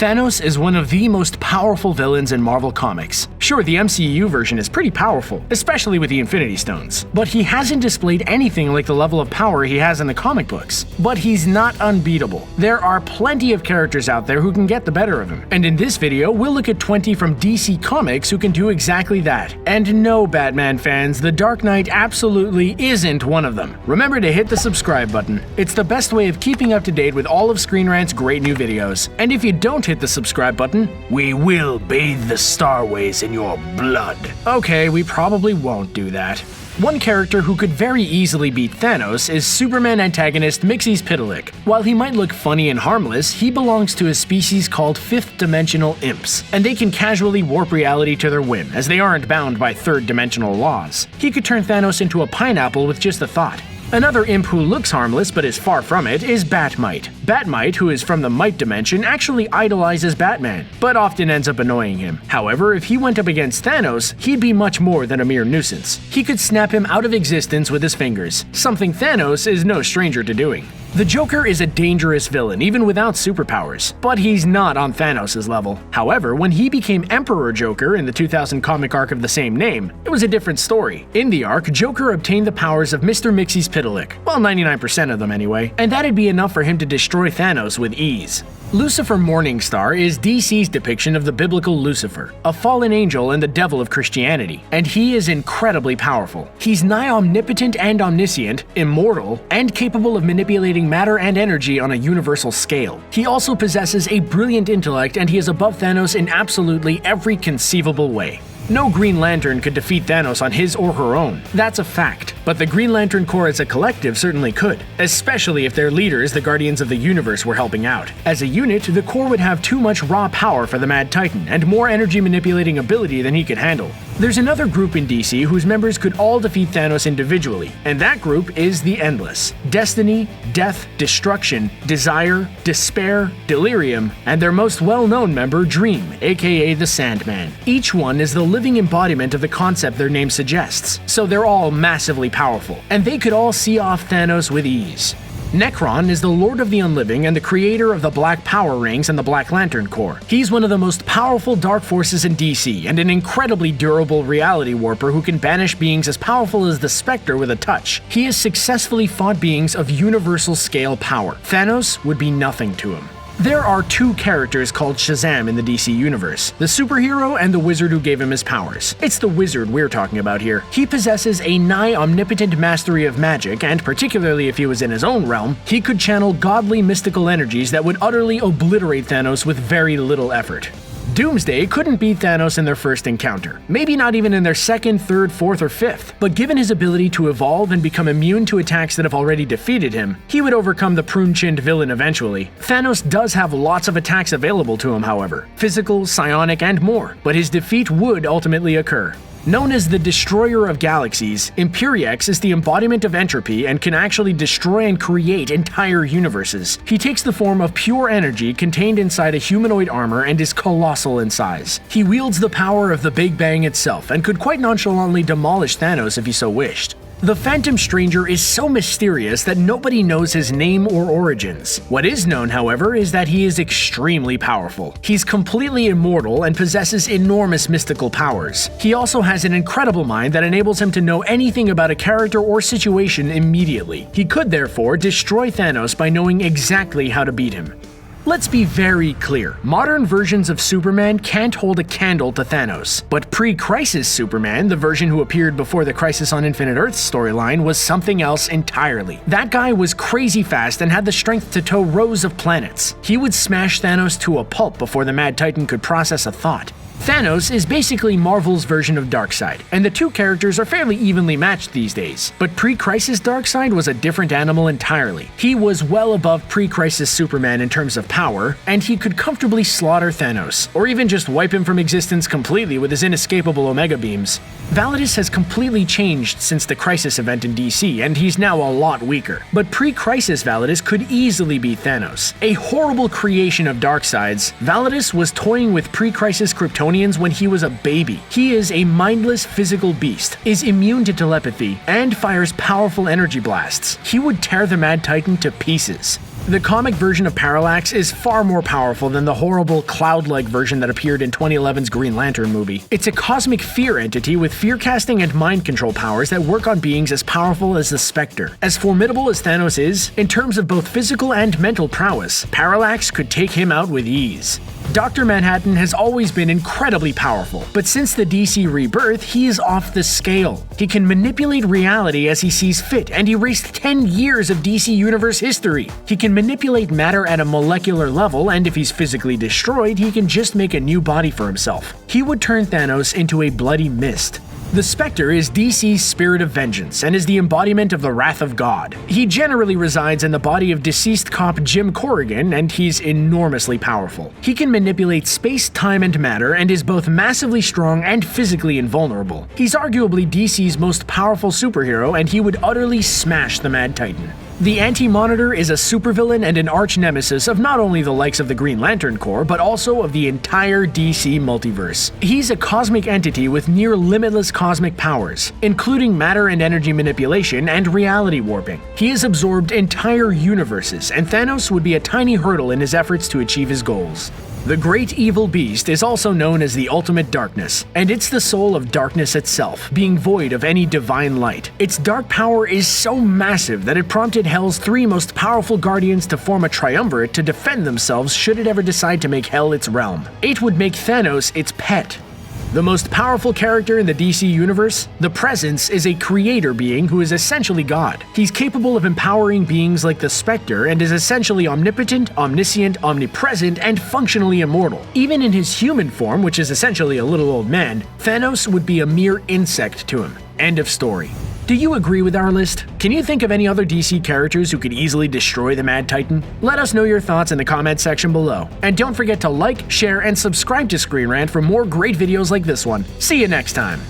Thanos is one of the most powerful villains in Marvel Comics. Sure, the MCU version is pretty powerful, especially with the Infinity Stones, but he hasn't displayed anything like the level of power he has in the comic books. But he's not unbeatable. There are plenty of characters out there who can get the better of him, and in this video, we'll look at 20 from DC Comics who can do exactly that. And no, Batman fans, the Dark Knight absolutely isn't one of them. Remember to hit the subscribe button. It's the best way of keeping up to date with all of ScreenRant's great new videos. And if you don't hit the subscribe button, we will bathe the starways in your blood. Okay, we probably won't do that. One character who could very easily beat Thanos is Superman antagonist Mxyzptlk. While he might look funny and harmless, he belongs to a species called fifth-dimensional imps, and they can casually warp reality to their whim, as they aren't bound by third-dimensional laws. He could turn Thanos into a pineapple with just a thought. Another imp who looks harmless but is far from it is Bat-Mite. Bat-Mite, who is from the Mite Dimension, actually idolizes Batman, but often ends up annoying him. However, if he went up against Thanos, he'd be much more than a mere nuisance. He could snap him out of existence with his fingers, something Thanos is no stranger to doing. The Joker is a dangerous villain even without superpowers, but he's not on Thanos' level. However, when he became Emperor Joker in the 2000 comic arc of the same name, it was a different story. In the arc, Joker obtained the powers of Mr. Mxyzptlk, well 99% of them anyway, and that'd be enough for him to destroy Thanos with ease. Lucifer Morningstar is DC's depiction of the biblical Lucifer, a fallen angel and the devil of Christianity, and he is incredibly powerful. He's nigh omnipotent and omniscient, immortal, and capable of manipulating matter and energy on a universal scale. He also possesses a brilliant intellect, and he is above Thanos in absolutely every conceivable way. No Green Lantern could defeat Thanos on his or her own, that's a fact, but the Green Lantern Corps as a collective certainly could, especially if their leaders, the Guardians of the Universe, were helping out. As a unit, the Corps would have too much raw power for the Mad Titan, and more energy manipulating ability than he could handle. There's another group in DC whose members could all defeat Thanos individually, and that group is the Endless. Destiny, Death, Destruction, Desire, Despair, Delirium, and their most well-known member, Dream, aka the Sandman. Each one is the living embodiment of the concept their name suggests, so they're all massively powerful, and they could all see off Thanos with ease. Nekron is the Lord of the Unliving and the creator of the Black Power Rings and the Black Lantern Corps. He's one of the most powerful dark forces in DC and an incredibly durable reality warper who can banish beings as powerful as the Spectre with a touch. He has successfully fought beings of universal scale power. Thanos would be nothing to him. There are two characters called Shazam in the DC universe, the superhero and the wizard who gave him his powers. It's the wizard we're talking about here. He possesses a nigh omnipotent mastery of magic, and particularly if he was in his own realm, he could channel godly mystical energies that would utterly obliterate Thanos with very little effort. Doomsday couldn't beat Thanos in their first encounter, maybe not even in their second, third, fourth, or fifth, but given his ability to evolve and become immune to attacks that have already defeated him, he would overcome the prune-chinned villain eventually. Thanos does have lots of attacks available to him, however, physical, psionic, and more, but his defeat would ultimately occur. Known as the Destroyer of Galaxies, Imperiex is the embodiment of entropy and can actually destroy and create entire universes. He takes the form of pure energy contained inside a humanoid armor and is colossal in size. He wields the power of the Big Bang itself and could quite nonchalantly demolish Thanos if he so wished. The Phantom Stranger is so mysterious that nobody knows his name or origins. What is known, however, is that he is extremely powerful. He's completely immortal and possesses enormous mystical powers. He also has an incredible mind that enables him to know anything about a character or situation immediately. He could therefore destroy Thanos by knowing exactly how to beat him. Let's be very clear, modern versions of Superman can't hold a candle to Thanos, but pre-Crisis Superman, the version who appeared before the Crisis on Infinite Earths storyline, was something else entirely. That guy was crazy fast and had the strength to tow rows of planets. He would smash Thanos to a pulp before the Mad Titan could process a thought. Thanos is basically Marvel's version of Darkseid, and the two characters are fairly evenly matched these days. But pre-Crisis Darkseid was a different animal entirely. He was well above pre-Crisis Superman in terms of power, and he could comfortably slaughter Thanos, or even just wipe him from existence completely with his inescapable Omega beams. Validus has completely changed since the Crisis event in DC, and he's now a lot weaker. But pre-Crisis Validus could easily beat Thanos. A horrible creation of Darkseid's, Validus was toying with pre-Crisis Kryptonian when he was a baby. He is a mindless physical beast, is immune to telepathy, and fires powerful energy blasts. He would tear the Mad Titan to pieces. The comic version of Parallax is far more powerful than the horrible cloud-like version that appeared in 2011's Green Lantern movie. It's a cosmic fear entity with fear-casting and mind control powers that work on beings as powerful as the Spectre. As formidable as Thanos is, in terms of both physical and mental prowess, Parallax could take him out with ease. Dr. Manhattan has always been incredibly powerful, but since the DC rebirth, he is off the scale. He can manipulate reality as he sees fit and erase 10 years of DC Universe history. He can manipulate matter at a molecular level, and if he's physically destroyed, he can just make a new body for himself. He would turn Thanos into a bloody mist. The Spectre is DC's spirit of vengeance and is the embodiment of the wrath of God. He generally resides in the body of deceased cop Jim Corrigan, and he's enormously powerful. He can manipulate space, time, and matter, and is both massively strong and physically invulnerable. He's arguably DC's most powerful superhero, and he would utterly smash the Mad Titan. The Anti-Monitor is a supervillain and an arch-nemesis of not only the likes of the Green Lantern Corps, but also of the entire DC multiverse. He's a cosmic entity with near-limitless cosmic powers, including matter and energy manipulation and reality warping. He has absorbed entire universes, and Thanos would be a tiny hurdle in his efforts to achieve his goals. The Great Evil Beast is also known as the Ultimate Darkness, and it's the soul of darkness itself, being void of any divine light. Its dark power is so massive that it prompted Hell's 3 most powerful guardians to form a triumvirate to defend themselves should it ever decide to make Hell its realm. It would make Thanos its pet. The most powerful character in the DC universe, the Presence, is a creator being who is essentially God. He's capable of empowering beings like the Spectre and is essentially omnipotent, omniscient, omnipresent, and functionally immortal. Even in his human form, which is essentially a little old man, Thanos would be a mere insect to him. End of story. Do you agree with our list? Can you think of any other DC characters who could easily destroy the Mad Titan? Let us know your thoughts in the comment section below. And don't forget to like, share, and subscribe to ScreenRant for more great videos like this one. See you next time!